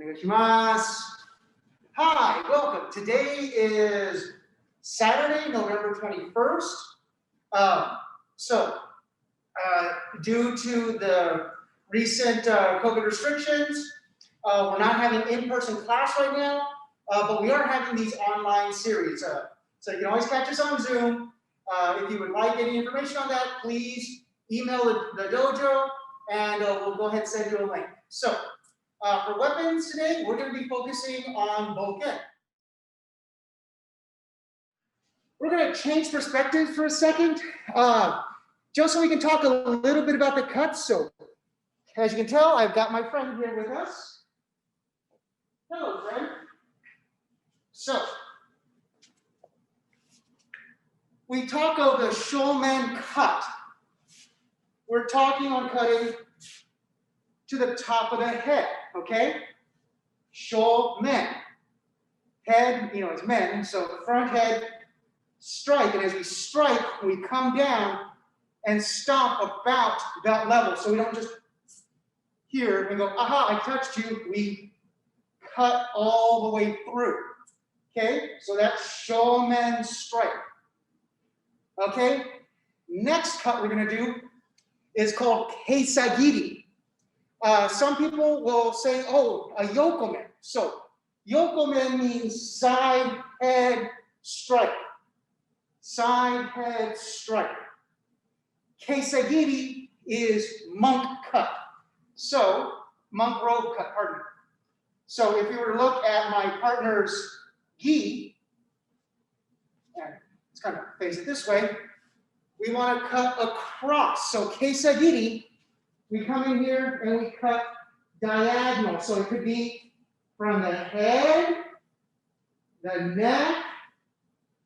Onegaishimasu. Hi, welcome. Today is Saturday, November 21st. Due to the recent COVID restrictions, we're not having in-person class right now, but we are having these online series. So you can always catch us on Zoom. If you would like any information on that, please email the dojo, and we'll go ahead and send you a link. So for weapons today, we're going to be focusing on bokken. We're going to change perspectives for a second, just so we can talk a little bit about the cuts. So as you can tell, I've got my friend here with us. Hello, friend. So we talk of the shomen cut. We're talking on cutting to the top of the head, okay? Shomen. Head, it's men, so the front head strike, and as we strike, we come down and stop about that level. So we don't just here and go, aha, I touched you. We cut all the way through, okay? So that's shomen strike, okay? Next cut we're gonna do is called keisagiri. Some people will say, oh, a yokomen. So yokomen means side head strike. Side head strike. Keisagiri is monk cut. So monk robe cut, pardon me. So if you were to look at my partner's gi, and let's kind of face it this way, we want to cut across. So keisagiri, we come in here and we cut diagonal. So it could be from the head, the neck,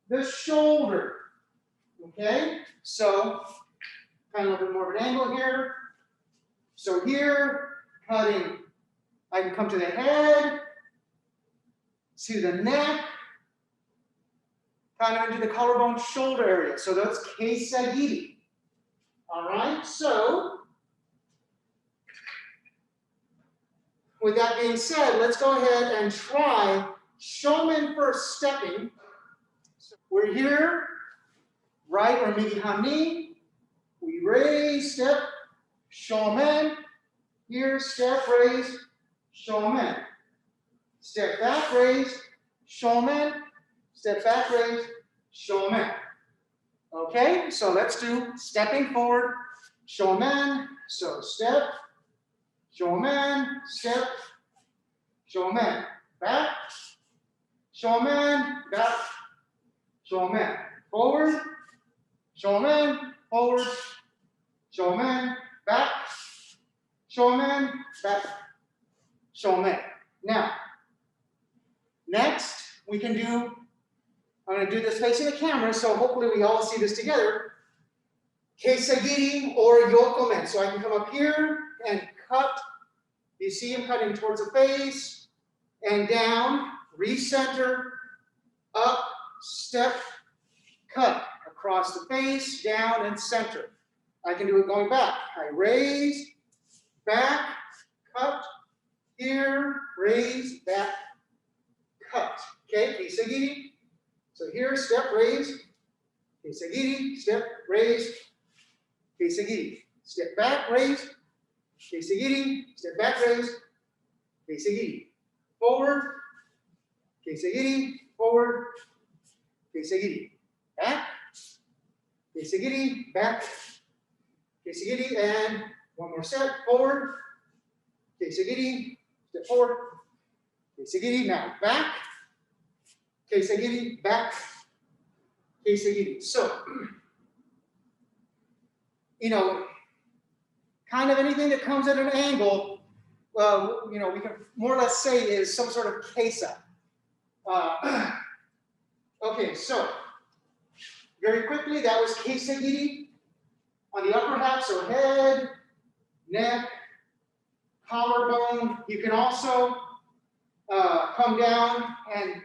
the shoulder. Okay? So kind of a little bit more of an angle here. So here, cutting, I can come to the head, to the neck, kind of into the collarbone shoulder area. So that's keisagiri. All right, so with that being said, let's go ahead and try shomen first stepping. So we're here, right or migi hami. We raise, step, shomen. Here, step, raise, shomen. Step back, raise, shomen. Step back, raise, shomen. Okay, so let's do stepping forward, shomen. So step, shomen, step, shomen. Back, shomen, back, shomen. Forward, shomen, forward, shomen, back, shomen, back, shomen. Now, next we can do, I'm going to do this facing the camera, so hopefully we all see this together. Keisagiri or yokomen. So I can come up here and cut. You see him cutting towards the face and down, recenter, up, step, cut. Across the face, down, and center. I can do it going back. I raise, back, cut, here, raise, back, cut. Okay, keisagiri. So here, step, raise, keisagiri, step, raise, keisagiri. Step back, raise, keisagiri, step back, raise, keisagiri. Forward, keisagiri, forward, keisagiri. Back, keisagiri, back, keisagiri, and one more step, forward, keisagiri, step forward, keisagiri, now back, keisagiri, back, keisagiri. So, kind of anything that comes at an angle, we can more or less say is some sort of keisa. Okay, so very quickly, that was keisagiri on the upper half, so head, neck, collarbone. You can also come down and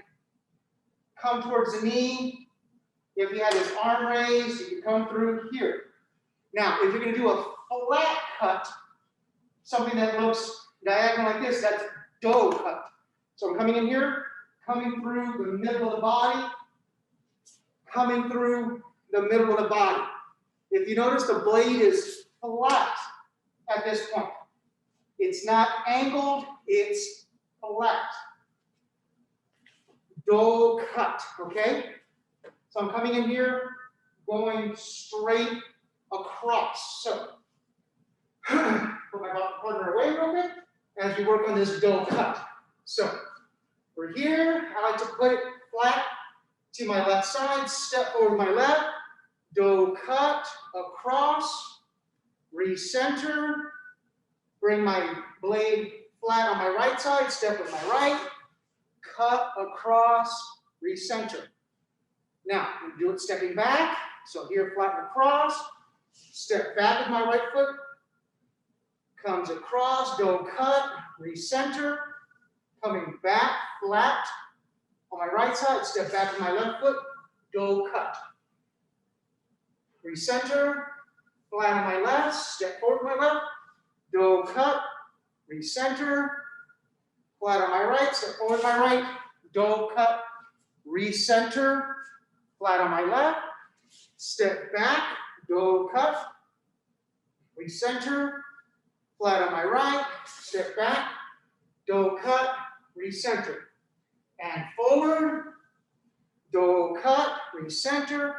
come towards the knee. If he had his arm raised, you can come through here. Now, if you're going to do a flat cut, something that looks diagonal like this, that's do cut. So I'm coming in here, coming through the middle of the body, coming through the middle of the body. If you notice, the blade is flat at this point. It's not angled, it's flat. Do cut, okay? So I'm coming in here, going straight across. So, put my partner away real quick as we work on this do cut. So, we're here, I like to put it flat to my left side, step forward my left, do cut, across, recenter, bring my blade flat on my right side, step with my right, cut across, recenter. Now, we do it stepping back. So here, flatten across, step back with my right foot, comes across, do cut, recenter, coming back, flat on my right side, step back with my left foot, do cut. Recenter, flat on my left, step forward with my left, do cut, recenter, flat on my right, step forward with my right, do cut, recenter, flat on my left, step back, do cut, recenter, flat on my right, step back, do cut, recenter, and forward, do cut, recenter,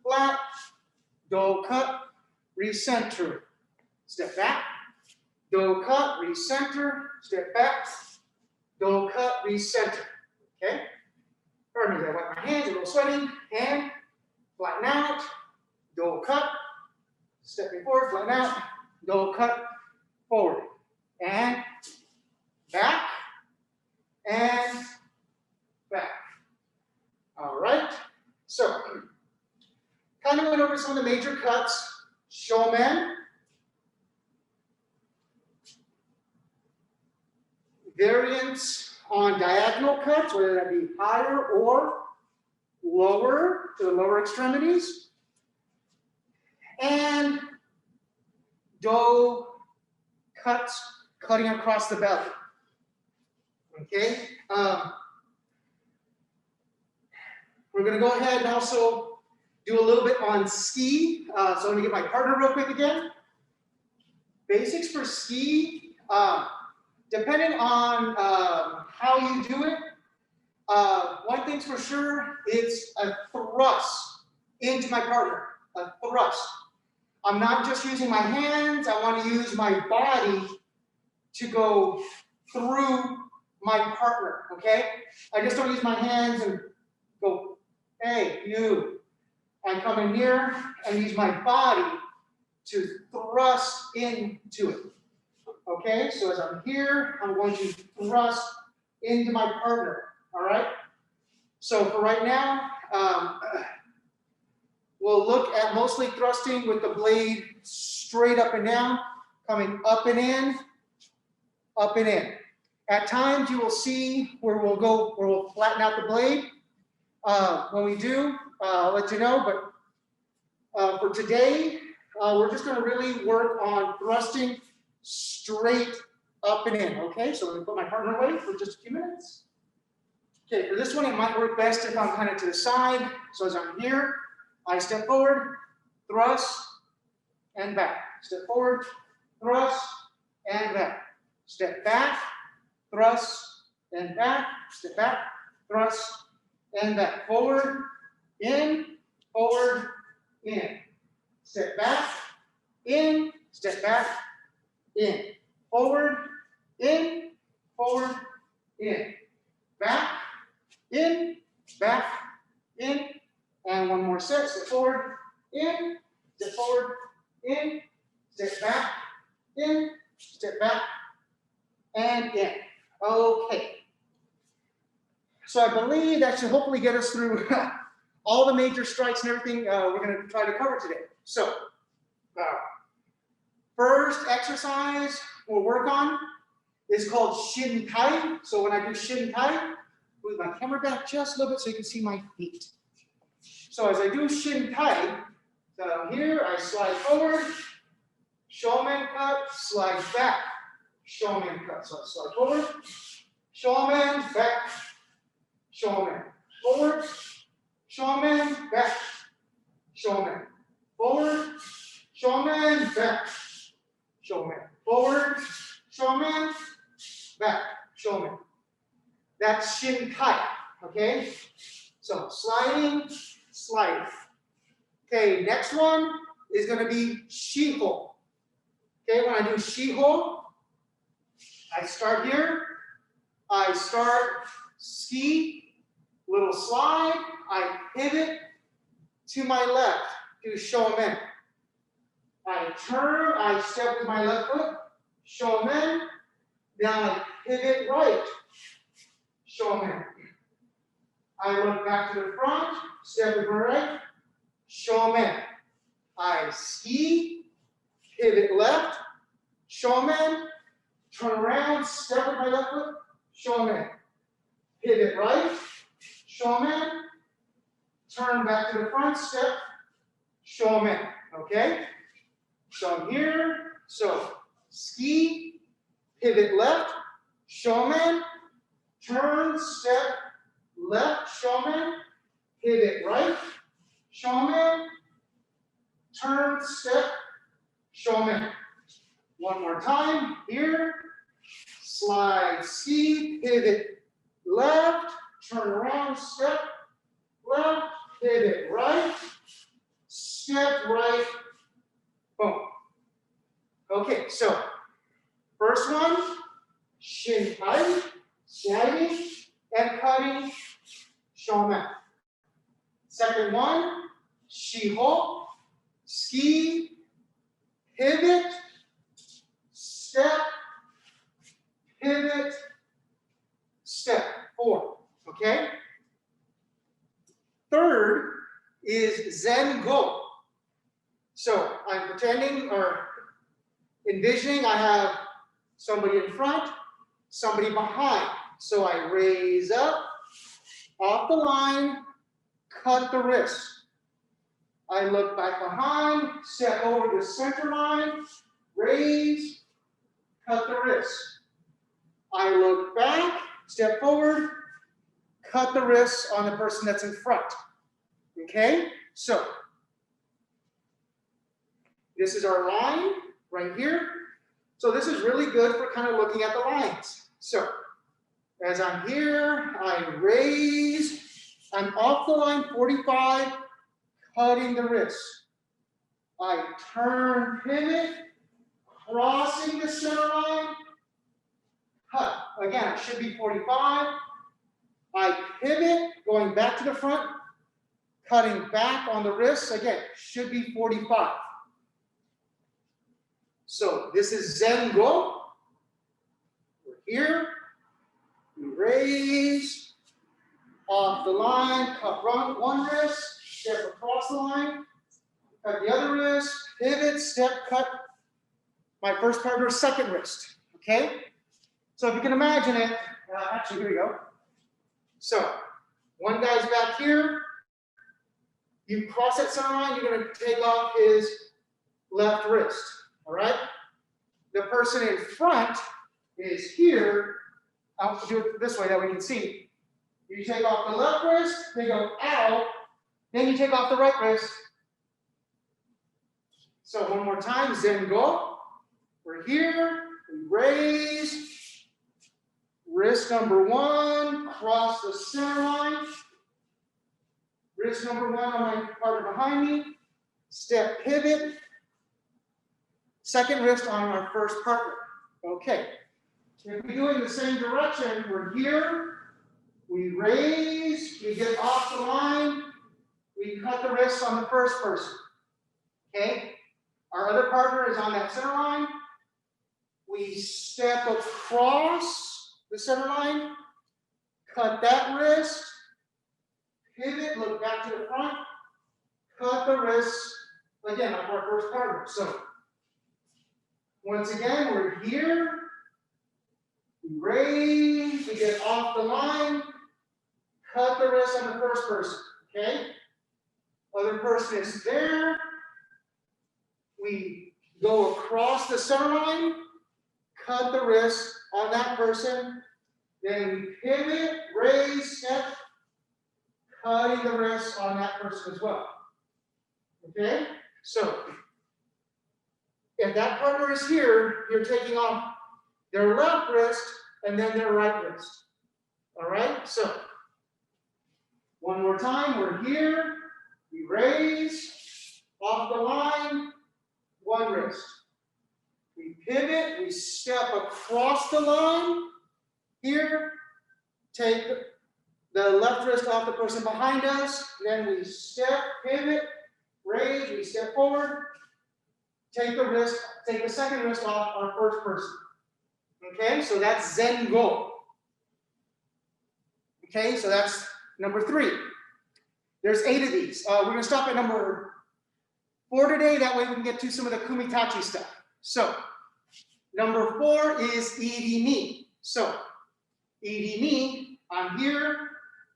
flat, do cut, recenter, step back, do cut, recenter, step back, do cut, recenter, okay? Pardon me, I wipe my hands, a little sweaty, hand, flatten out, do cut, stepping forward, flatten out, do cut, forward, and back, and back. All right, so kind of went over some of the major cuts. Shomen, variants on diagonal cuts, whether that be higher or lower to the lower extremities, and do cuts cutting across the belly. Okay, we're going to go ahead and also do a little bit on ski. So let me get my partner real quick again. Basics for ski, depending on how you do it, one thing's for sure, it's a thrust into my partner, a thrust. I'm not just using my hands, I want to use my body to go through my partner, okay? I just don't use my hands and go, hey, you. I come in here and use my body to thrust into it. Okay, so as I'm here, I'm going to thrust into my partner, all right? So for right now, we'll look at mostly thrusting with the blade straight up and down, coming up and in, up and in. At times you will see where we'll flatten out the blade. When we do, I'll let you know, but for today, we're just gonna really work on thrusting straight up and in, okay? So I'm gonna put my partner away for just a few minutes. Okay, for this one, it might work best if I'm kind of to the side. So as I'm here, I step forward, thrust, and back. Step forward, thrust, and back. Step back, thrust, and back. Step back, thrust, and back. Forward, in, step back, in, step back, in, forward, in, back, in, and one more set, step forward, in, step back, in, step back, and in. Okay. So I believe that should hopefully get us through all the major strikes and everything we're going to try to cover today. So, first exercise we'll work on is called shin tai. So when I do shin tai, move my camera back just a little bit so you can see my feet. So as I do shin tai, so here I slide forward, shomen cut, slide back, shomen cut. So I slide forward, shomen, back, shomen, forward, shomen, back, shomen, forward, shomen, back, shomen, forward, shomen, back, shomen. That's shin kai, okay? So sliding, sliding. Okay, next one is going to be shiho. Okay, when I do shiho, I start here. I start ski, little slide. I pivot to my left, do shomen. I turn, I step with my left foot, shomen. Now I pivot right, shomen. I look back to the front, step with my right, shomen. I ski, pivot left, shomen, turn around, step with my left foot, shomen. Pivot right, shomen, turn back to the front, step, shomen. Okay? So I'm here, so ski, pivot left, shomen, turn, step, left, shomen, pivot right, shomen, turn, step, shomen. One more time, here, slide, ski, pivot left, turn around, step, left, pivot right, step right, boom. Okay, so first one, shin kai, sliding and cutting, shomen. Second one, shiho, ski, pivot, step, pivot, step, 4, okay? Third is zengo. So I'm pretending or envisioning I have somebody in front, somebody behind. So I raise up, off the line, cut the wrist. I look back behind, step over the center line, raise, cut the wrist. I look back, step forward, cut the wrist on the person that's in front. Okay? So, this is our line right here. So this is really good for kind of looking at the lines. So, as I'm here, I raise, I'm off the line 45, cutting the wrist. I turn, pivot, crossing the center line, cut. Again, it should be 45. I pivot, going back to the front, cutting back on the wrist. Again, should be 45. So this is zengo. We're here. We raise, off the line, cut one wrist, step across the line, cut the other wrist, pivot, step, cut my first partner's second wrist. Okay? So if you can imagine it, actually, here we go. So one guy's back here. You cross that center line, you're going to take off his left wrist. All right? The person in front is here. I'll do it this way that we can see. You take off the left wrist, they go out, then you take off the right wrist. So one more time, zengo. We're here, we raise, wrist number 1, cross the center line. Wrist number 1 on my partner behind me, step pivot, second wrist on our first partner. Okay. If we go in the same direction, we're here, we raise, we get off the line, we cut the wrist on the first person. Okay? Our other partner is on that center line. We step across the center line, cut that wrist, pivot, look back to the front, cut the wrist, again, like our first partner. So, once again, we're here. We raise, we get off the line, cut the wrist on the first person, okay? Other person is there. We go across the center line, cut the wrist on that person. Then we pivot, raise, step, cutting the wrist on that person as well. Okay? So, if that partner is here, you're taking off their left wrist and then their right wrist. All right? So, one more time, we're here. We raise, off the line, one wrist. We pivot, we step across the line. Here, take the left wrist off the person behind us. Then we step, pivot, raise, we step forward. Take the second wrist off our first person. Okay, so that's Zengo. Okay, so that's number 3. There's 8 of these. We're going to stop at number 4 today. That way we can get to some of the kumi tachi stuff. So, number 4 is irimi. So, irimi, I'm here.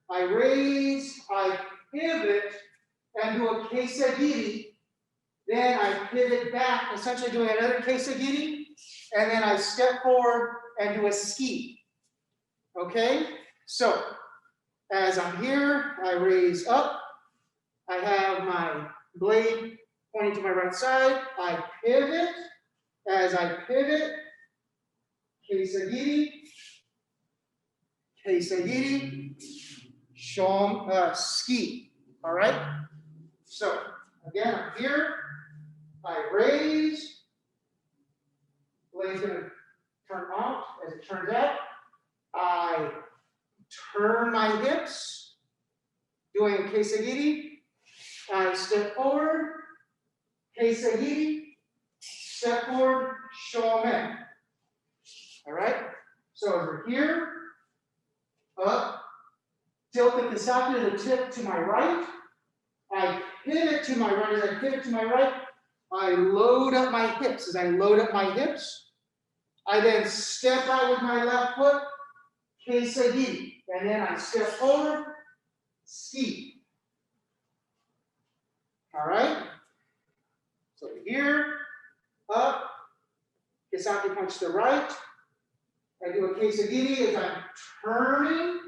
I raise, I pivot, and do a giri. Then I pivot back, essentially doing another giri. And then I step forward and do a ski. Okay? So, as I'm here, I raise up. I have my blade pointing to my right side. I pivot. As I pivot, giri, ski. All right? So, again, I'm here. I raise. Blade's going to turn off as it turns out. I turn my hips, doing giri. I step forward, giri. Step forward, shomen. All right? So as we're here, up, tilt the kisaki to the tip to my right. I pivot to my right. As I pivot to my right, I load up my hips. As I load up my hips, I then step out with my left foot, giri. And then I step forward, ski. All right? So here, up, kisaki punch to the right. I do a giri as I'm turning.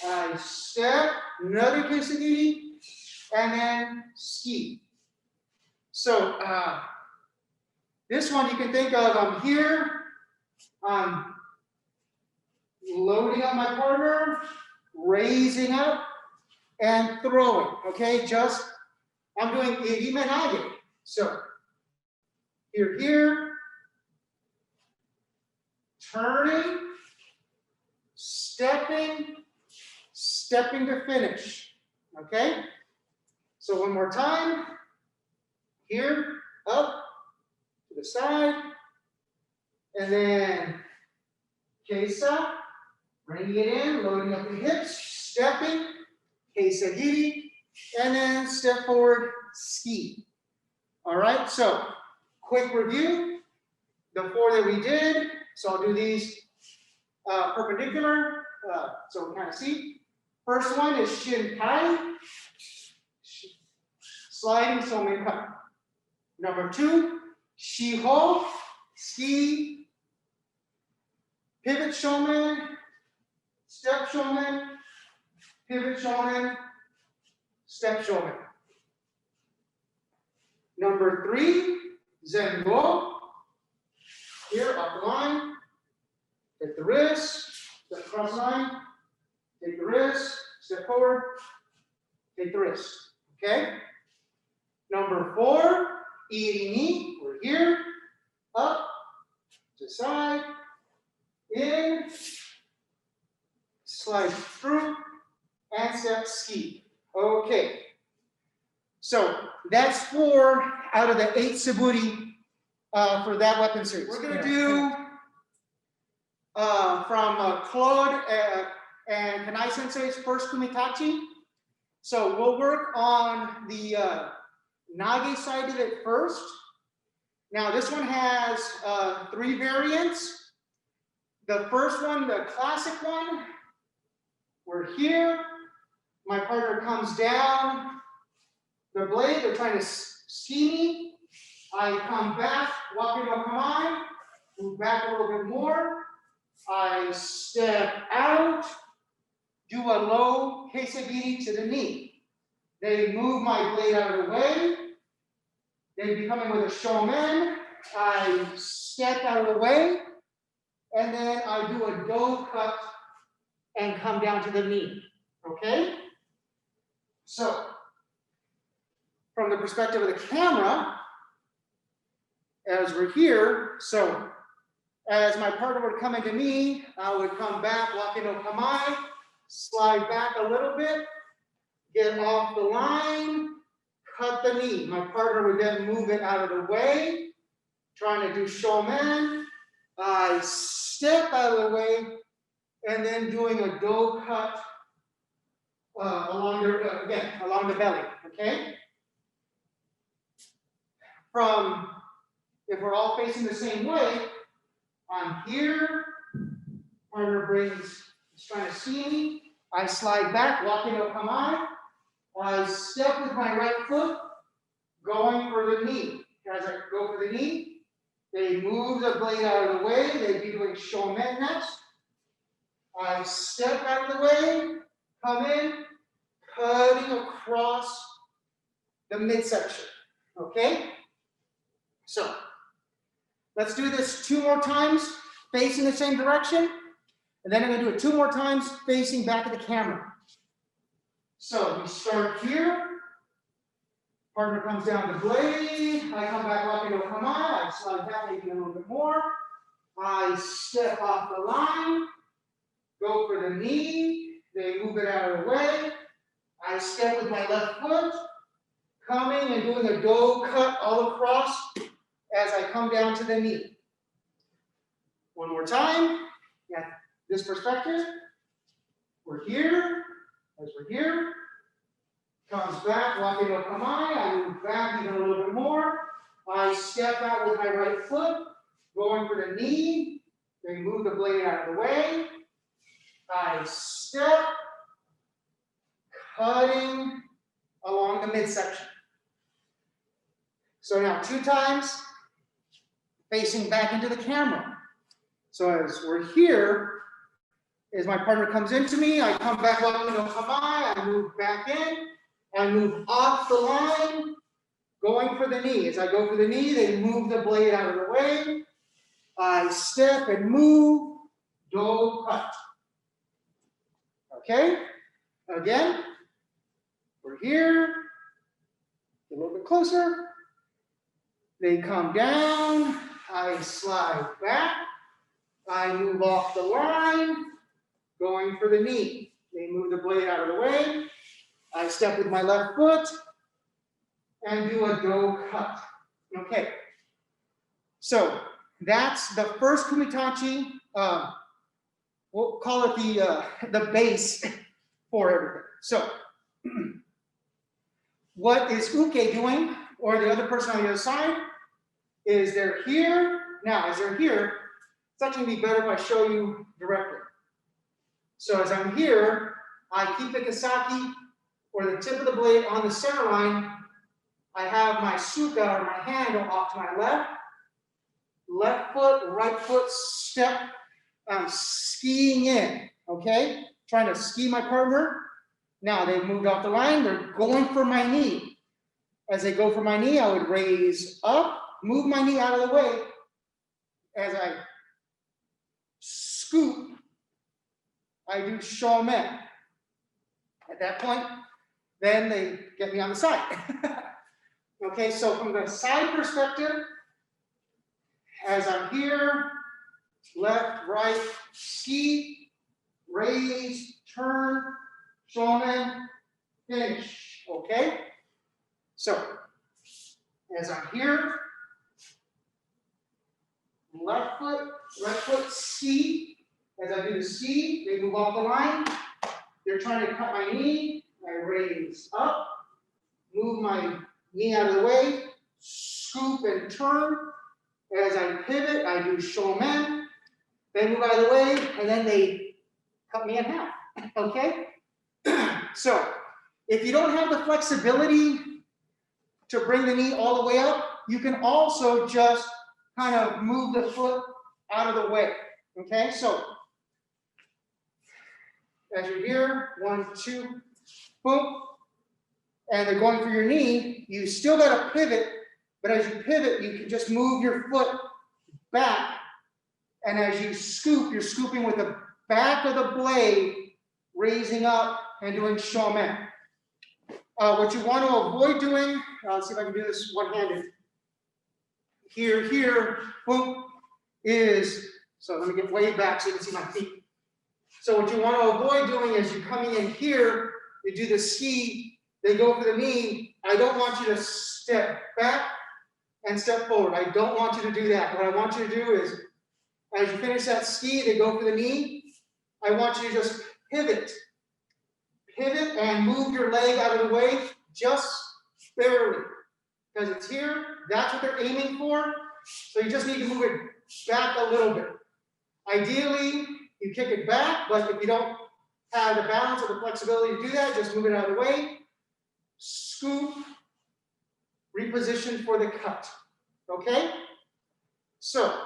I step, another giri, and then ski. So this one you can think of, I'm here, I'm loading up my partner, raising up, and throwing, okay? I'm doing irimi nage. So, here, turning, stepping to finish, okay? So one more time, here, up, to the side, and then keisa, bringing it in, loading up the hips, stepping, keisa giri, and then step forward, ski. All right, so quick review, the 4 that we did. So I'll do these perpendicular, so we kind of see. First one is shin tai, sliding shomen cut. Number 2, shiho, ski, pivot shomen, step shomen, pivot shomen, step shomen. Number 3, zengo. Here, up the line, take the wrist, step across line, take the wrist, step forward, take the wrist. Okay? Number 4, irimi. We're here, up, to side, in, slide through, and step ski. Okay. So that's 4 out of the 8 suburi for that weapon series. We're going to do from Claude and Kanai Sensei's first kumi tachi. So we'll work on the nage side of it first. Now this one has 3 variants. The first one, the classic one, we're here. My partner comes down the blade, they're trying to ski me. I come back, walk into a Kanai, move back a little bit more, I step out, do a low kesagiri to the knee. They move my blade out of the way. They be coming with a shomen. I step out of the way, and then I do a do cut and come down to the knee. Okay? So, from the perspective of the camera, as we're here, so as my partner would come into me, I would come back, walking no kamai, slide back a little bit, get off the line, cut the knee. My partner would then move it out of the way, trying to do shomen. I step out of the way, and then doing a do cut along the belly, okay? If we're all facing the same way, I'm here, partner is trying to see me, I slide back, walking no kamai, I step with my right foot, going for the knee. As I go for the knee, they move the blade out of the way, they'd be doing shomen next. I step out of the way, come in, cutting across the midsection, okay? So, let's do this 2 more times, facing the same direction, and then I'm gonna do it 2 more times, facing back at the camera. So, we start here, partner comes down the blade, I come back walking no kamai, I slide back maybe a little bit more, I step off the line, go for the knee, they move it out of the way, I step with my left foot, coming and doing a do cut all across as I come down to the knee. One more time, yeah, this perspective, we're here, as we're here, comes back, walking no kamai, I move back even a little bit more, I step out with my right foot, going for the knee, they move the blade out of the way, I step, cutting along the midsection. So now 2 times, facing back into the camera. So as we're here, as my partner comes into me, I come back walking no kamai, I move back in, I move off the line, going for the knee. As I go for the knee, they move the blade out of the way. I step and move, do cut. Okay? Again, we're here, a little bit closer. They come down, I slide back, I move off the line, going for the knee. They move the blade out of the way, I step with my left foot, and do a do cut. Okay, so that's the first kumitachi. We'll call it the base for everything. So, what is uke doing, or the other person on the other side, is they're here. Now, as they're here, it's actually going to be better if I show you directly. So as I'm here, I keep the kasaki, or the tip of the blade, on the center line. I have my suka, or my hand, off to my left. Left foot, right foot, step. I'm skiing in, okay? Trying to ski my partner. Now they've moved off the line, they're going for my knee. As they go for my knee, I would raise up, move my knee out of the way. As I scoop, I do shomen. At that point, then they get me on the side. Okay, so from the side perspective, as I'm here, left, right, ski, raise, turn, shomen, finish, okay? So, as I'm here, left foot, right foot, ski. As I do the ski, they move off the line. They're trying to cut my knee. I raise up, move my knee out of the way, scoop and turn. As I pivot, I do shomen. They move out of the way, and then they cut me in half, okay? So, if you don't have the flexibility to bring the knee all the way up, you can also just kind of move the foot out of the way. Okay, so as you're here, 1, 2, boom, and they're going for your knee, you still got to pivot, but as you pivot, you can just move your foot back, and as you scoop, you're scooping with the back of the blade, raising up and doing shomen. What you want to avoid doing, let's see if I can do this one-handed. Here, boom, is, so let me get way back so you can see my feet. So what you want to avoid doing is you're coming in here, you do the ski, they go for the knee. I don't want you to step back and step forward. I don't want you to do that. What I want you to do is, as you finish that ski, they go for the knee. I want you to just pivot. Pivot and move your leg out of the way, just barely. Because it's here, that's what they're aiming for. So you just need to move it back a little bit. Ideally, you kick it back, but if you don't have the balance or the flexibility to do that, just move it out of the way. Scoop, reposition for the cut. Okay? So,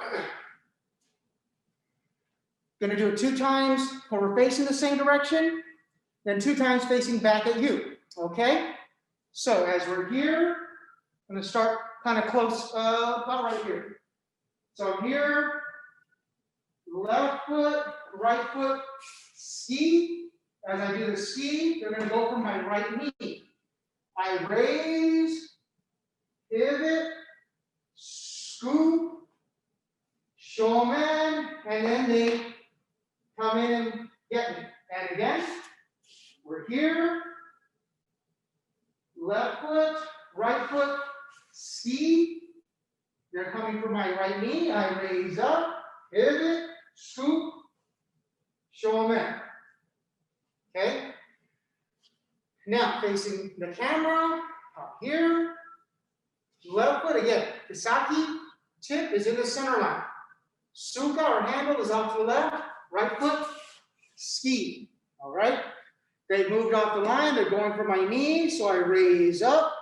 going to do it 2 times when we're facing the same direction, then 2 times facing back at you. Okay? So, as we're here, I'm going to start kind of close, about right here. So I'm here, left foot, right foot, ski. As I do the ski, they're going to go for my right knee. I raise, pivot, scoop, shomen, and then they come in and get me. And again, we're here, left foot, right foot, ski. They're coming for my right knee. I raise up, pivot, scoop, shomen. Okay? Now, facing the camera, up here, left foot again. The saki tip is in the center line. Suka or handle is off to the left, right foot, ski. All right? They moved off the line, they're going for my knee, so I raise up,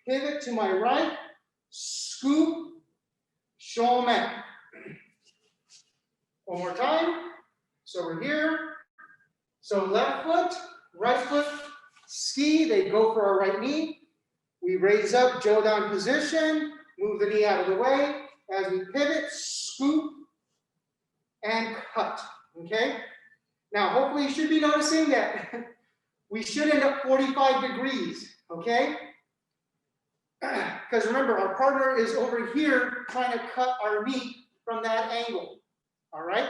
pivot to my right, scoop, shomen. One more time. So we're here. So left foot, right foot, ski. They go for our right knee. We raise up, jodan position, move the knee out of the way. As we pivot, scoop, and cut. Okay? Now, hopefully you should be noticing that we should end up 45 degrees. Okay? Because remember, our partner is over here trying to cut our meat from that angle. All right?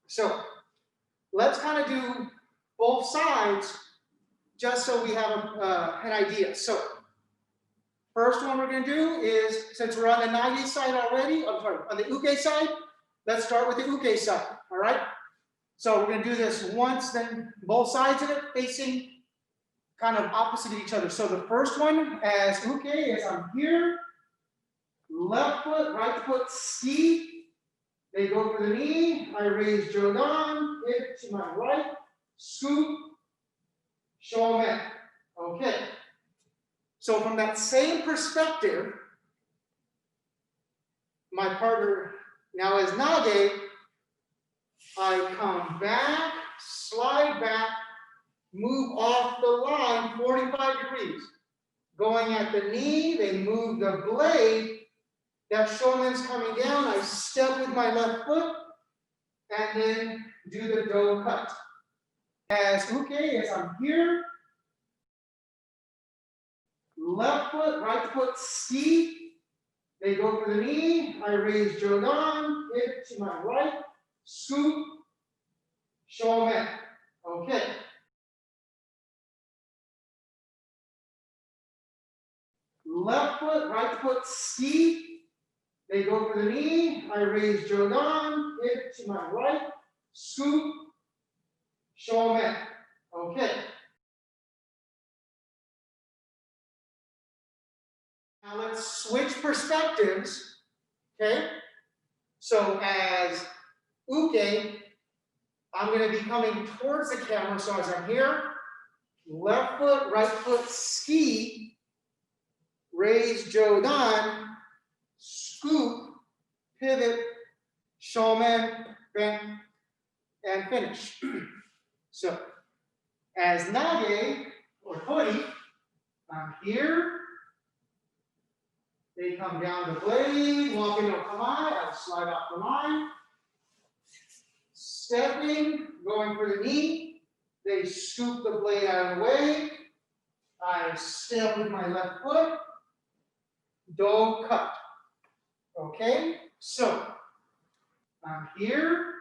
So let's kind of do both sides just so we have an idea. So first one we're going to do is, since we're on the nage side already, I'm sorry, on the uke side, let's start with the uke side. All right? So we're going to do this once, then both sides of it facing kind of opposite of each other. So the first one as uke is I'm here, left foot, right foot, ski. They go for the knee. I raise jodan, hip to my right, scoop, shomen. Okay. So from that same perspective, my partner now is nage. I come back, slide back, move off the line 45 degrees. Going at the knee, they move the blade. That shomen's coming down. I step with my left foot and then do the do cut. As uke, as I'm here, left foot, right foot, ski. They go for the knee. I raise jodan, hip to my right, scoop, shomen. Okay. Left foot, right foot, ski. They go for the knee. I raise jodan, hip to my right, scoop, shomen. Okay. Now let's switch perspectives. Okay. So as uke, I'm going to be coming towards the camera. So as I'm here, left foot, right foot, ski, raise jodan, scoop, pivot, shomen, bend, and finish. So, as nage or kuri, I'm here. They come down the blade, walking no Kanai, I'll slide off the line. Stepping, going for the knee. They scoop the blade out of the way. I step with my left foot. Do cut. Okay, so I'm here.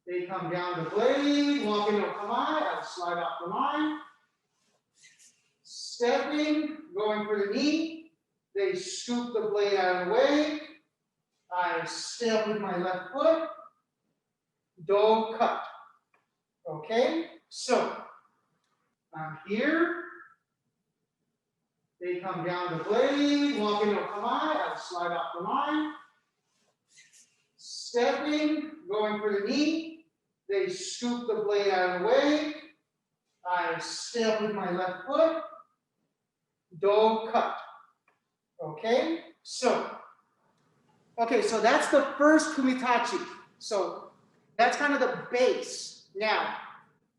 They come down the blade, walking no Kanai, I'll slide off the line. Stepping, going for the knee. They scoop the blade out of the way. I step with my left foot. Do cut. Okay, so I'm here. They come down the blade, walking no Kanai, I'll slide off the line. Stepping, going for the knee. They scoop the blade out of the way. I step with my left foot. Do cut. Okay, so that's the first kumitachi. So that's kind of the base. Now,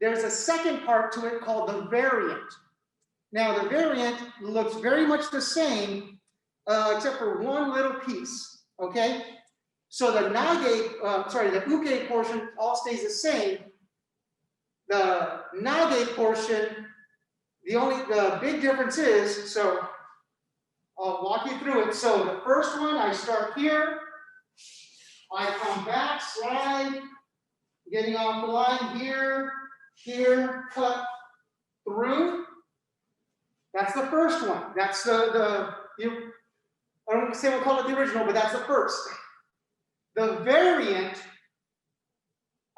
there's a second part to it called the variant. Now, the variant looks very much the same, except for one little piece. Okay, so the the uke portion all stays the same. The nage portion, the big difference is, so I'll walk you through it. So the first one, I start here, I come back, slide, getting off the line here, cut through. That's the first one. That's I don't say we'll call it the original, but that's the first. The variant,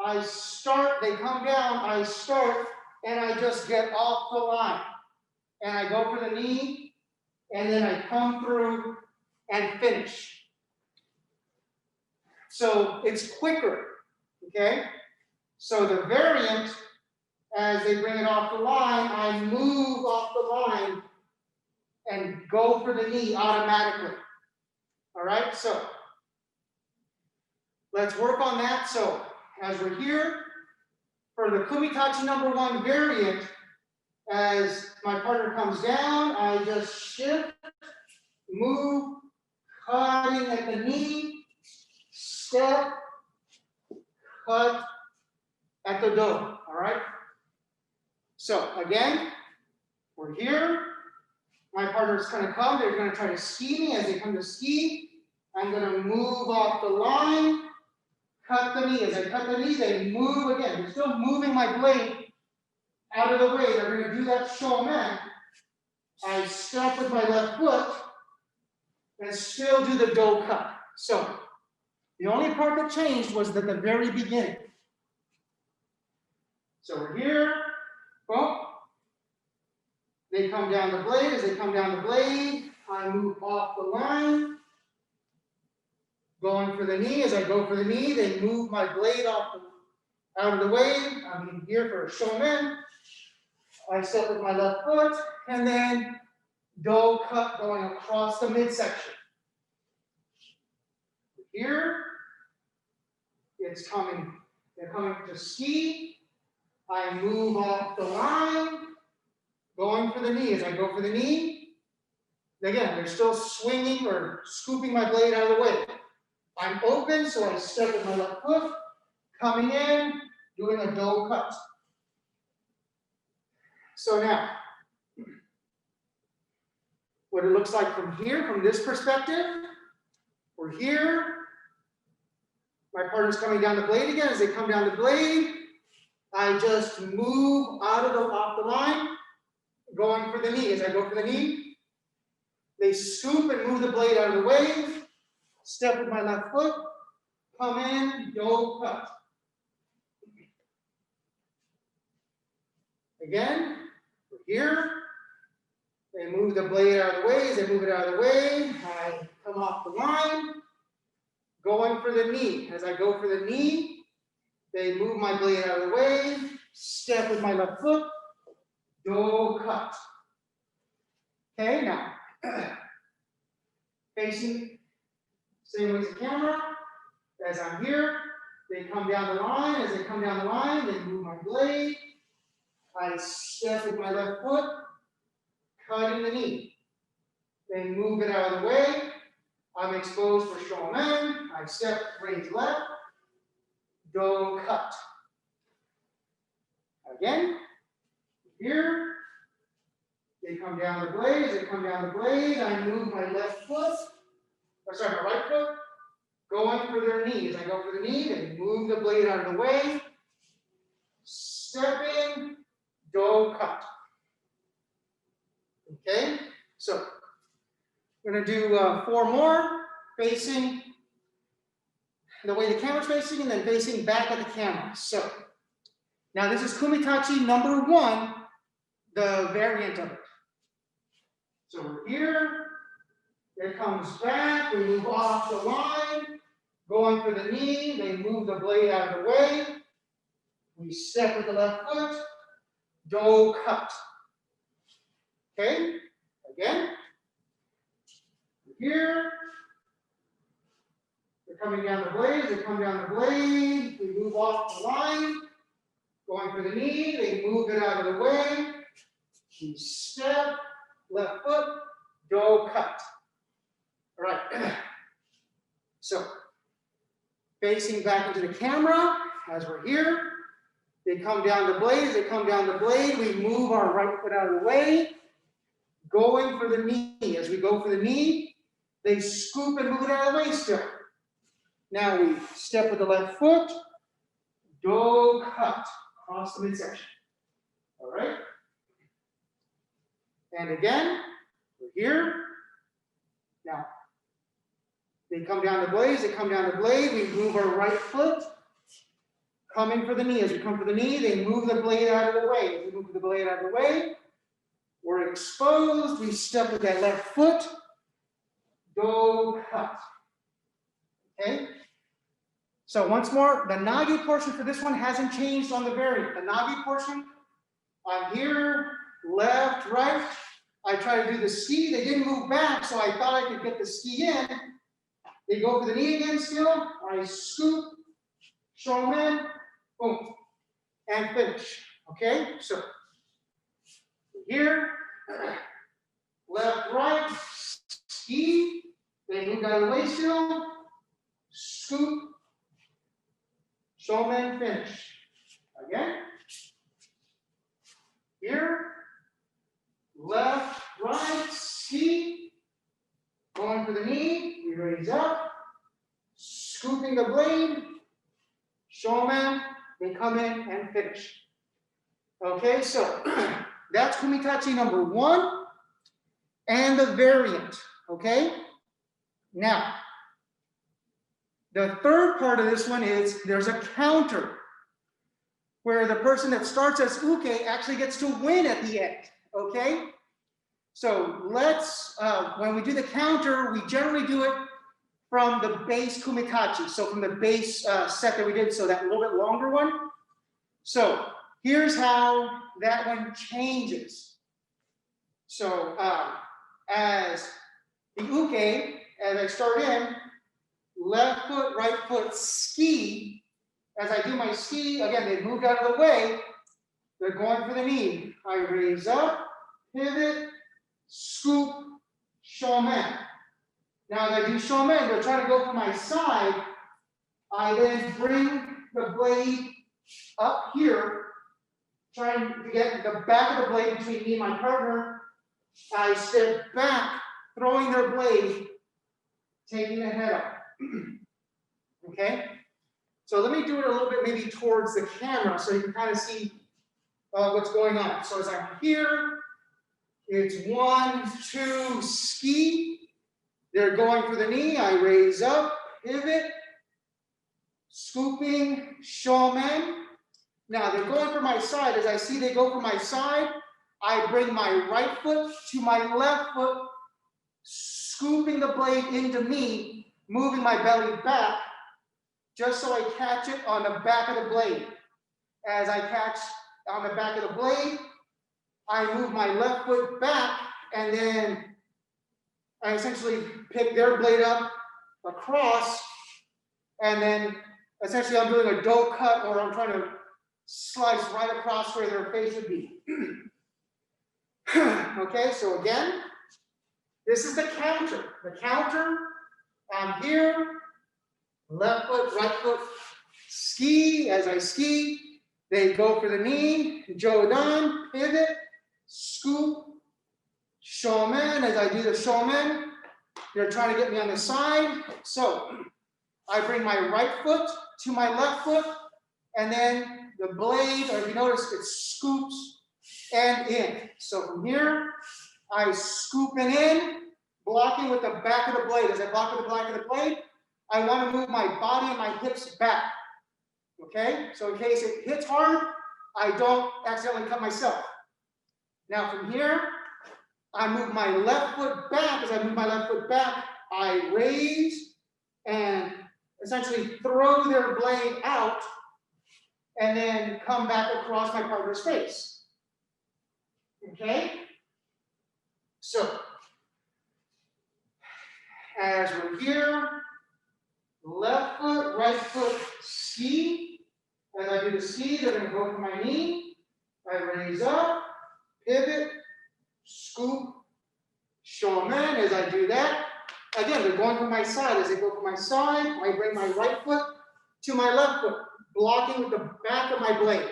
I start, they come down, I start, and I just get off the line. And I go for the knee, and then I come through and finish. So it's quicker, okay? So the variant, as they bring it off the line, I move off the line and go for the knee automatically. All right, so let's work on that. So as we're here, for the kumitachi number 1 variant, as my partner comes down, I just shift, move, cutting at the knee, step, cut at the do. All right? So again, we're here. My partner's going to come. They're going to try to ski me. As they come to ski, I'm going to move off the line, cut the knee. As I cut the knee, they move again. They're still moving my blade out of the way. They're going to do that shomen. I step with my left foot and still do the do cut. So the only part that changed was at the very beginning. So we're here. Boom. They come down the blade. As they come down the blade, I move off the line. Going for the knee. As I go for the knee, they move my blade out of the way. I'm here for a shomen. I step with my left foot, and then do cut going across the midsection. Here, it's coming. They're coming to ski. I move off the line, going for the knee. As I go for the knee, again, they're still swinging or scooping my blade out of the way. I'm open, so I step with my left foot, coming in, doing a do cut. So now, what it looks like from here, from this perspective, we're here. My partner's coming down the blade again. As they come down the blade, I just move off the line, going for the knee. As I go for the knee, they scoop and move the blade out of the way. Step with my left foot, come in, do cut. Again, we're here. They move the blade out of the way. As they move it out of the way, I come off the line, going for the knee. As I go for the knee, they move my blade out of the way, step with my left foot, do cut. Okay, now, facing same way as the camera. As I'm here, they come down the line. As they come down the line, they move my blade. I step with my left foot, cutting the knee. They move it out of the way. I'm exposed for shomen. I step, raise left, do cut. Again, here, they come down the blade. As they come down the blade, I move my left foot, or sorry, my right foot, going for their knee. As I go for the knee, they move the blade out of the way. Stepping, do cut. Okay, so we're going to do 4 more, facing the way the camera's facing and then facing back at the camera. So now this is kumitachi number 1, the variant of it. So we're here, it comes back, we move off the line, going for the knee, they move the blade out of the way, we step with the left foot, do cut. Okay, again, here, they're coming down the blade, they come down the blade, we move off the line, going for the knee, they move it out of the way, we step, left foot, do cut. All right, so facing back into the camera as we're here, they come down the blade, as they come down the blade, we move our right foot out of the way, going for the knee. As we go for the knee, they scoop and move it out of the way still. Now we step with the left foot, do cut, across the midsection. All right? And again, we're here. Now, they come down the blade, they come down the blade, we move our right foot, coming for the knee. As we come for the knee, they move the blade out of the way. As we move the blade out of the way, we're exposed, we step with that left foot, do cut. Okay? So once more, the nage portion for this one hasn't changed on the variant. The nage portion, I'm here, left, right. I try to do the ski, they didn't move back, so I thought I could get the ski in. They go for the knee again still, I scoop, shomen, boom, and finish. Okay, so here, left, right, ski, they move out of the way still, scoop, shomen, finish. Again, here, left, right, ski, going for the knee, we raise up, scooping the blade, shomen, they come in and finish. Okay, so that's kumitachi number 1 and the variant, okay? Now, the third part of this one is there's a counter where the person that starts as uke actually gets to win at the end, okay? So let's, when we do the counter, we generally do it from the base kumitachi, so from the base set that we did, so that little bit longer one. So here's how that one changes. So as the uke, as I start in, left foot, right foot, ski. As I do my ski, again, they moved out of the way. They're going for the knee. I raise up, pivot, scoop, shomen. Now as I do shomen, they're trying to go for my side. I then bring the blade up here, trying to get the back of the blade between me and my partner. I step back, throwing their blade, taking the head up. Okay? So let me do it a little bit maybe towards the camera so you can kind of see what's going on. So as I'm here, it's 1, 2, ski. They're going for the knee. I raise up, pivot, scooping, shomen. Now they're going for my side. As I see they go for my side, I bring my right foot to my left foot, scooping the blade into me, moving my belly back, just so I catch it on the back of the blade. As I catch on the back of the blade, I move my left foot back, and then I essentially pick their blade up across, and then essentially I'm doing a dough cut, or I'm trying to slice right across where their face would be. Okay, so again, this is the counter. The counter, I'm here, left foot, right foot, ski. As I ski, they go for the knee, jodan, pivot, scoop, shomen. As I do the shomen, they're trying to get me on the side. So I bring my right foot to my left foot, and then the blade, or if you notice, it scoops and in. So from here, I scoop and in, blocking with the back of the blade. As I block with the back of the blade, I want to move my body and my hips back. Okay? So in case it hits hard, I don't accidentally cut myself. Now from here, I move my left foot back. As I move my left foot back, I raise and essentially throw their blade out, and then come back across my partner's face. Okay? So, as we're here, left foot, right foot, ski. As I do the ski, they're going to go for my knee. I raise up, pivot, scoop, shomen. As I do that, again, they're going for my side. As they go for my side, I bring my right foot to my left foot, blocking with the back of my blade.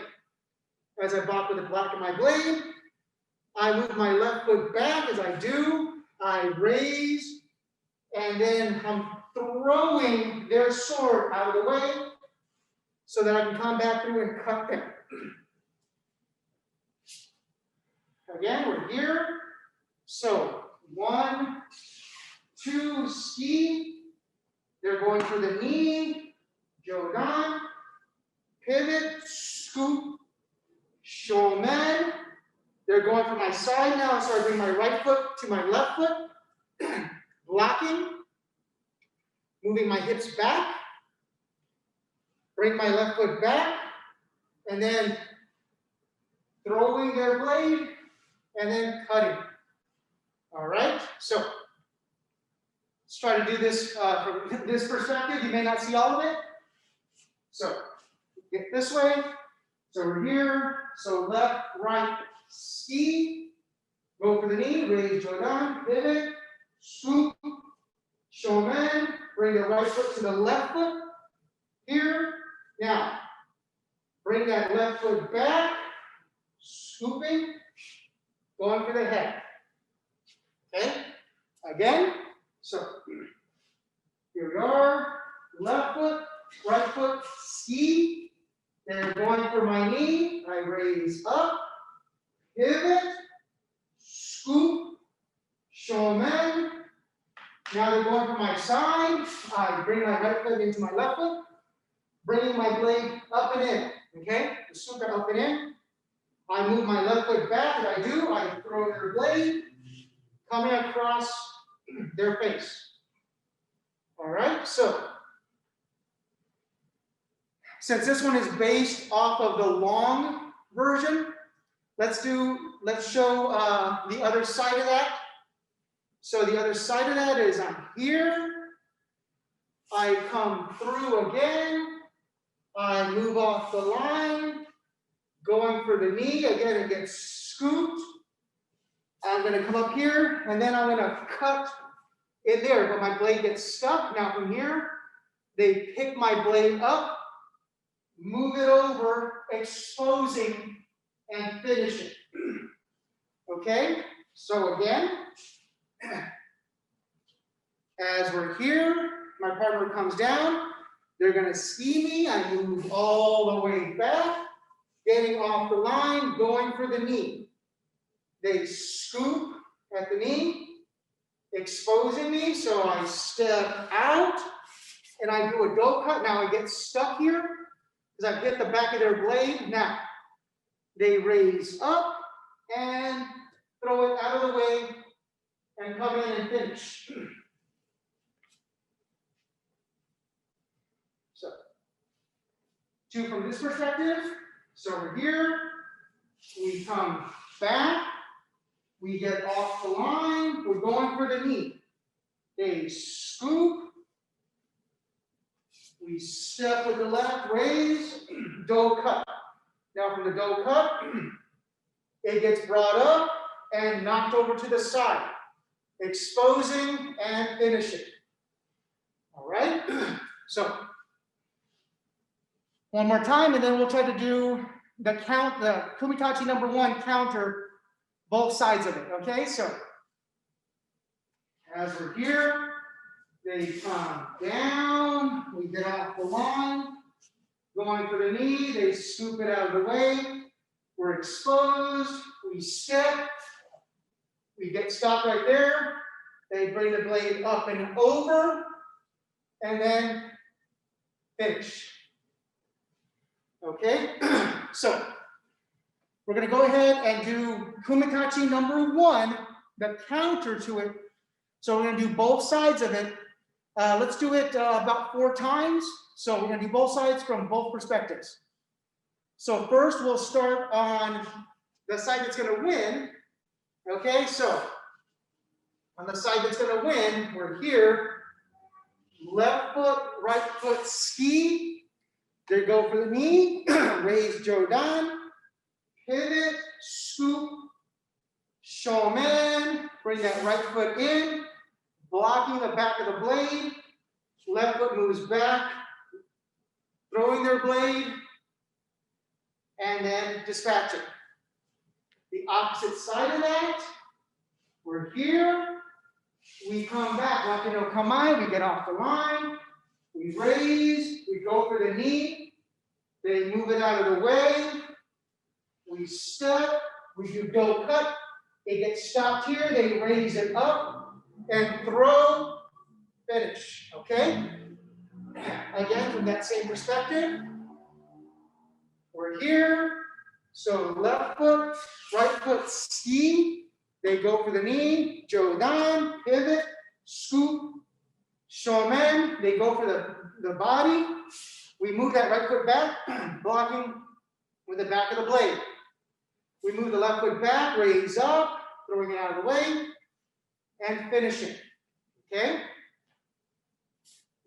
As I block with the back of my blade, I move my left foot back. As I do, I raise, and then I'm throwing their sword out of the way so that I can come back through and cut them. Again, we're here. So 1, 2, ski. They're going for the knee, jodan, pivot, scoop, shomen. They're going for my side now, so I bring my right foot to my left foot, blocking, moving my hips back, bring my left foot back, and then throwing their blade, and then cutting. All right, so let's try to do this from this perspective. You may not see all of it. So get this way. So we're here. So left, right, ski. Go for the knee. Raise, jodan, pivot, scoop, shomen. Bring the right foot to the left foot. Here. Now, bring that left foot back. Scooping. Going for the head. Okay? Again. So here we are. Left foot, right foot, ski. They're going for my knee. I raise up, pivot, scoop, shomen. Now they're going for my side. I bring my right foot into my left foot, bringing my blade up and in. Okay? The scoop up and in. I move my left foot back. As I do, I throw their blade, coming across their face. All right, so since this one is based off of the long version, let's show the other side of that. So the other side of that is I'm here, I come through again, I move off the line, going for the knee, again it gets scooped. I'm going to come up here, and then I'm going to cut in there, but my blade gets stuck. Now from here, they pick my blade up, move it over, exposing, and finish it. Okay? So again, as we're here, my partner comes down, they're going to ski me, I move all the way back, getting off the line, going for the knee. They scoop at the knee, exposing me, so I step out, and I do a dough cut. Now I get stuck here, because I've hit the back of their blade. Now, they raise up, and throw it out of the way, and come in and finish. So, 2 from this perspective. So we're here, we come back, we get off the line, we're going for the knee. They scoop, We step with the left, raise, do cut. Now from the do cut, it gets brought up and knocked over to the side, exposing and finishing. All right, so one more time, and then we'll try to do the kumi tachi number 1 counter, both sides of it. Okay, so as we're here, they come down, we get off the line, going for the knee, they scoop it out of the way, we're exposed, we step, we get stopped right there, they bring the blade up and over, and then finish. Okay, so we're going to go ahead and do kumi tachi number 1, the counter to it. So we're going to do both sides of it. Let's do it about 4 times. So we're going to do both sides from both perspectives. So first we'll start on the side that's going to win. Okay, so on the side that's going to win, we're here. Left foot, right foot, ski. They go for the knee, raise jodan, pivot, scoop, shomen, bring that right foot in, blocking the back of the blade, left foot moves back, throwing their blade, and then dispatching. The opposite side of that, we're here, we come back, walking no Kanai, we get off the line, we raise, we go for the knee, they move it out of the way, we step, we do do cut, it gets stopped here, they raise it up, and throw, finish, okay? Again, from that same perspective, we're here, so left foot, right foot, ski, they go for the knee, jodan, pivot, scoop, shomen, they go for the body. We move that right foot back, blocking with the back of the blade. We move the left foot back, raise up, throwing it out of the way, and finishing. Okay?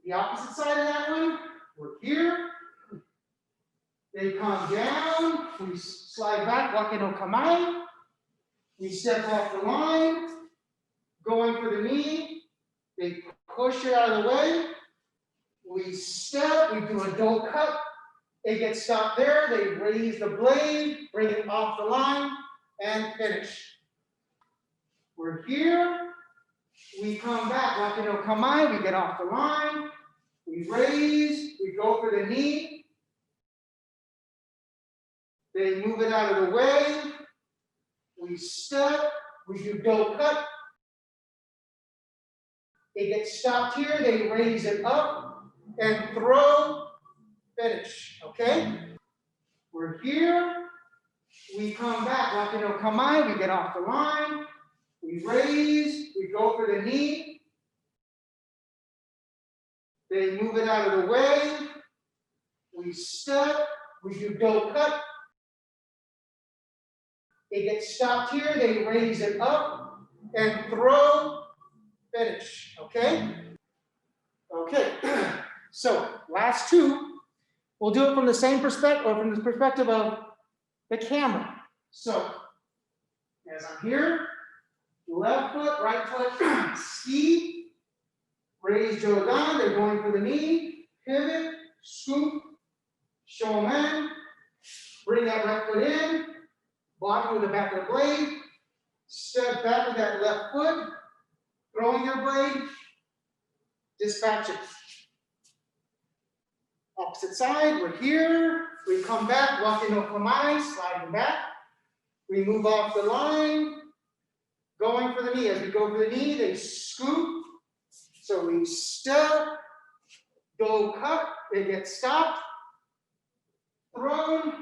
The opposite side of that one, we're here. They come down, we slide back, bokken no Kanai. We step off the line, going for the knee. They push it out of the way. We step, we do a do cut. It gets stopped there. They raise the blade, bring it off the line, and finish. We're here. We come back, bokken no Kanai. We get off the line. We raise, we go for the knee. They move it out of the way. We step, we do do cut. It gets stopped here, they raise it up and throw, finish, okay? We're here, we come back, bokken no Kanai, we get off the line, we raise, we go for the knee, they move it out of the way, we step, we do do cut, it gets stopped here, they raise it up and throw, finish, okay? Okay, so last 2, we'll do it from the same perspective, or from the perspective of the camera. So, as I'm here, left foot, right foot, ski, raise jodan, they're going for the knee, pivot, scoop, shomen, bring that right foot in, blocking with the back of the blade, step back with that left foot, throwing your blade, dispatch it. Opposite side, we're here, we come back, bokken no Kanai, sliding back, we move off the line, going for the knee. As we go for the knee, they scoop, so we step, do cut, it gets stopped, thrown,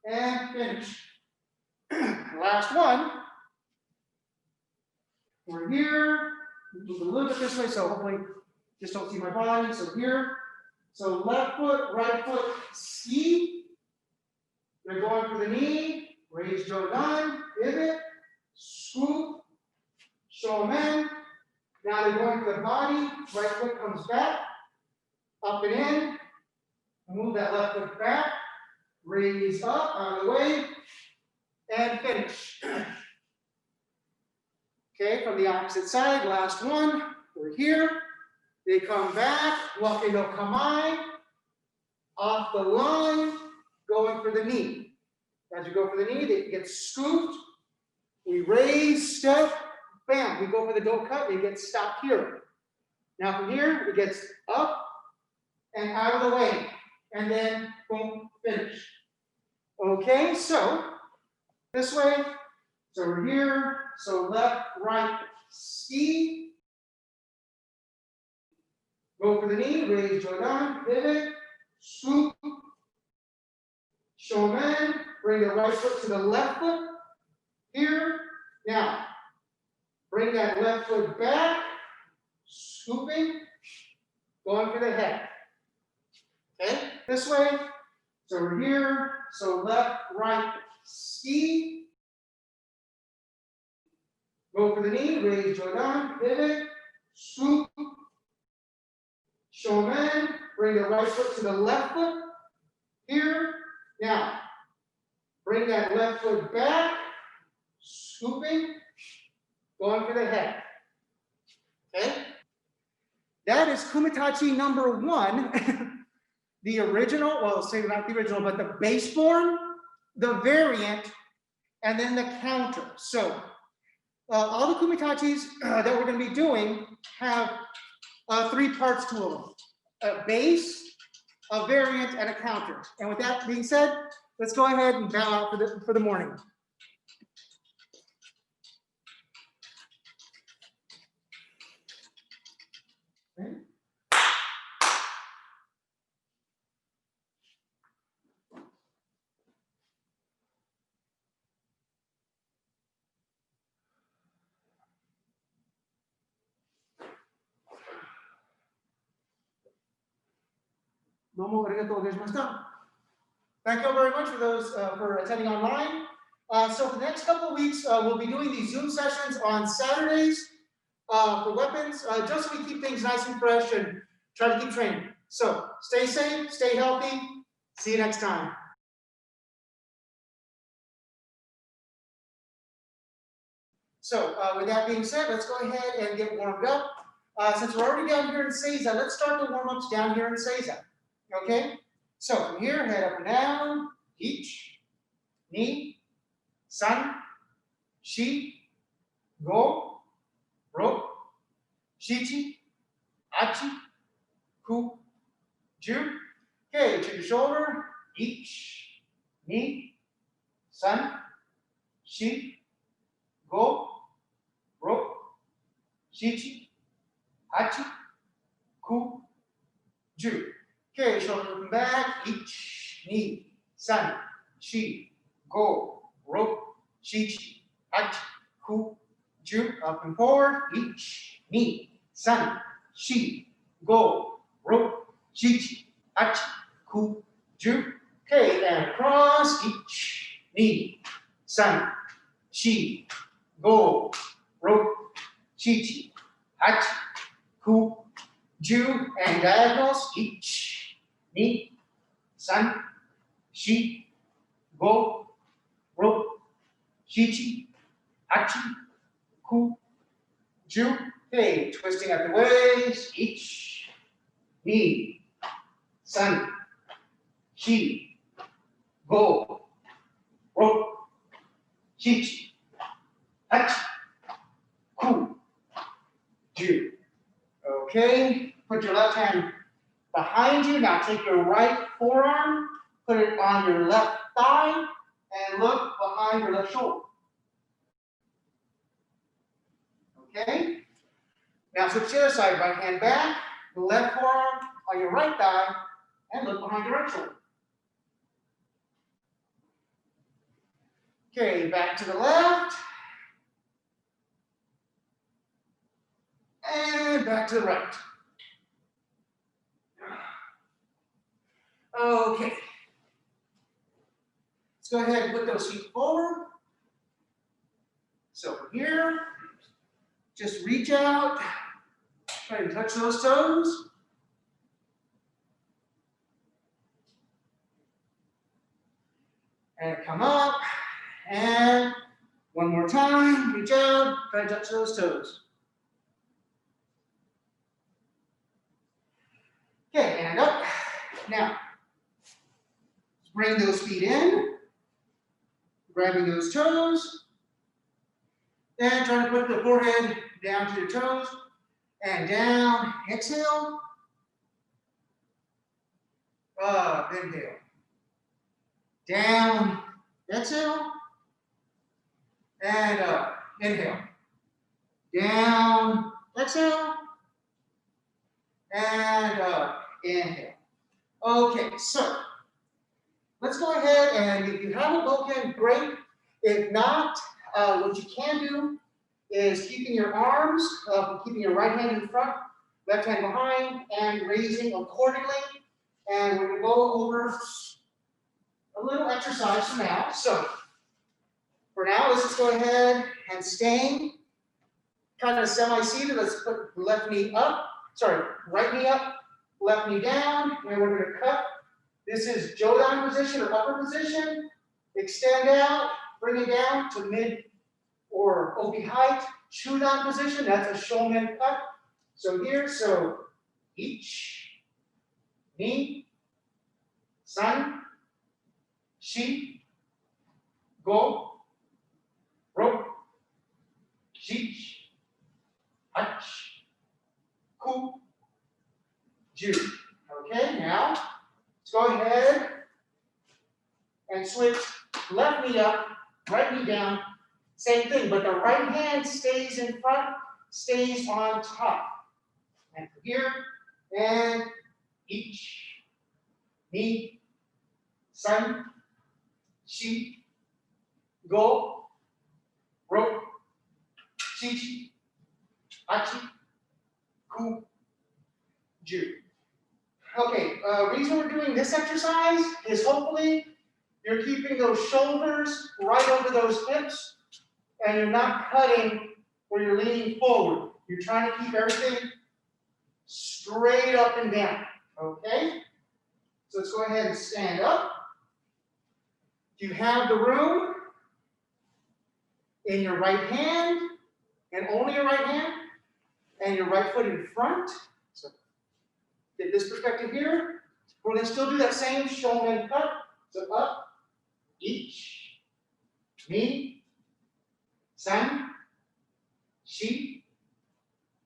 and finish. Last one, we're here, move a little bit this way, so hopefully just don't see my body. So here, so left foot, right foot, ski. They're going for the knee, raise jodan, pivot, scoop, shomen. Now they're going for the body, right foot comes back, up and in, Move that left foot back, raise up, out of the way, and finish. Okay, from the opposite side, last one. We're here. They come back, walk into Kanai, off the line, going for the knee. As you go for the knee, they get scooped. We raise, step, bam. We go for the don't cut, it gets stopped here. Now from here, it gets up and out of the way. And then, boom, finish. Okay, so this way. So we're here. So left, right, ski. Go for the knee, raise, go down, pivot, swoop, shomen. Bring the right foot to the left foot. Here. Now, bring that left foot back, scooping, going for the head. Okay, this way. So we're here. So left, right, ski. Go for the knee, raise, go down, pivot, swoop, shomen. Bring the right foot to the left foot. Here. Now, bring that left foot back, scooping, going for the head. Okay? That is kumitachi number 1. The original, well, say not the original, but the base form, the variant, and then the counter. So, all the kumitachis that we're going to be doing have 3 parts to them: a base, a variant, and a counter. And with that being said, let's go ahead and bow out for the morning. Okay. Thank you all very much for those for attending online. So for the next couple of weeks, we'll be doing these Zoom sessions on Saturdays for weapons, just so we keep things nice and fresh and try to keep training. So stay safe, stay healthy. See you next time. So with that being said, let's go ahead and get warmed up. Since we're already down here in Seiza, let's start the warm-ups down here in Seiza. Okay? So from here, head up and down, each, ni, san, shi, go, ro, shichi, achi, ku, ju. Okay, to the shoulder, each, ni, san, shi, go, ro, shichi, achi, ku, ju. Okay, shoulder looking back, each, ni, san, shi, go, ro, shichi, achi, ku, ju. Up and forward, each, ni, san, shi, go, ro, shichi, achi, ku, ju. Okay, and across, each, ni, san, shi, go, ro, shichi, achi, ku, ju. And diagonals, each, ni, san, shi, go, ro, shichi, achi, ku, ju. Okay, twisting at the waist, each, ni, san, shi, go, ro, shichi, achi, ku, ju. Okay, put your left hand behind you. Now take your right forearm, put it on your left thigh, and look behind your left shoulder. Okay? Now switch to the other side, right hand back, the left forearm on your right thigh, and look behind your right shoulder. Okay, back to the left. And back to the right. Okay. Let's go ahead and put those feet forward. So from here, just reach out, try to touch those toes. And come up. And one more time. Reach out. Try to touch those toes. Okay, and up. Now, bring those feet in. Grabbing those toes. And try to put the forehead down to your toes. And down. Exhale. Up. Inhale. Down. Exhale. And up. Inhale. Down. Exhale. And up. Inhale. Okay, so let's go ahead and if you have a bokken, great. If not, what you can do is keeping your arms up, keeping your right hand in front, left hand behind, and raising accordingly. And we're going to go over a little exercise for now. So for now, let's just go ahead and staying kind of semi-seated. Let's put the left knee up, right knee up, left knee down, and we're going to cut. This is Jodan position or upper position. Extend out, bring it down to mid or obi height. Chudan position, that's a shomen cut. So here, so each, ni, san, shi, go, ro, shich, hach, ku, ju. Okay, now let's go ahead and switch left knee up, right knee down. Same thing, but the right hand stays in front, stays on top. And here, and each, ni, san, shi, go, ro, shichi, hachi, ku, ju. Okay, reason we're doing this exercise is hopefully you're keeping those shoulders right over those hips and you're not cutting where you're leaning forward. You're trying to keep everything straight up and down, okay? So let's go ahead and stand up. You have the room in your right hand and only your right hand and your right foot in front. So get this perspective here. We're going to still do that same shomen cut. So up, each, ni, san, shi,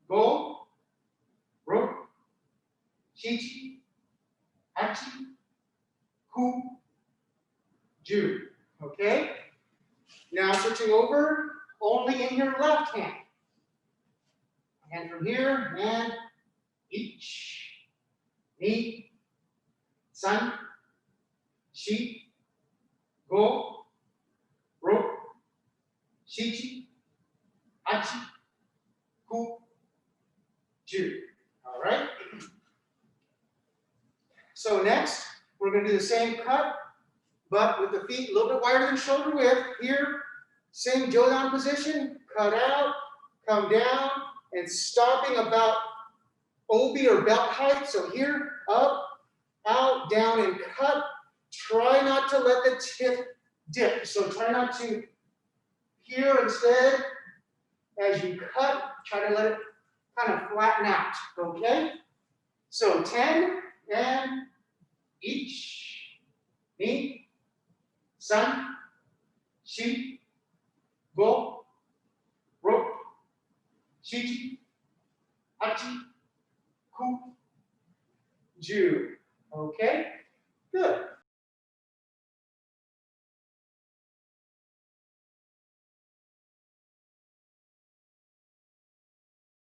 go, ro, shichi, hachi, ku, ju. Okay? Now switching over, only in your left hand. And from here, and each, ni, san, shi, go, ro, shichi, hachi, ku, ju. All right? So next, we're going to do the same cut, but with the feet a little bit wider than shoulder width. Here, same Jodan position, cut out, come down, and stopping about obi or belt height. So here, up, out, down, and cut. Try not to let the tip dip. So try not to, here instead, as you cut, try to let it kind of flatten out, okay? So 10, and each, ni, san, shi, go, ro, shichi, hachi, ku, ju. Okay, good.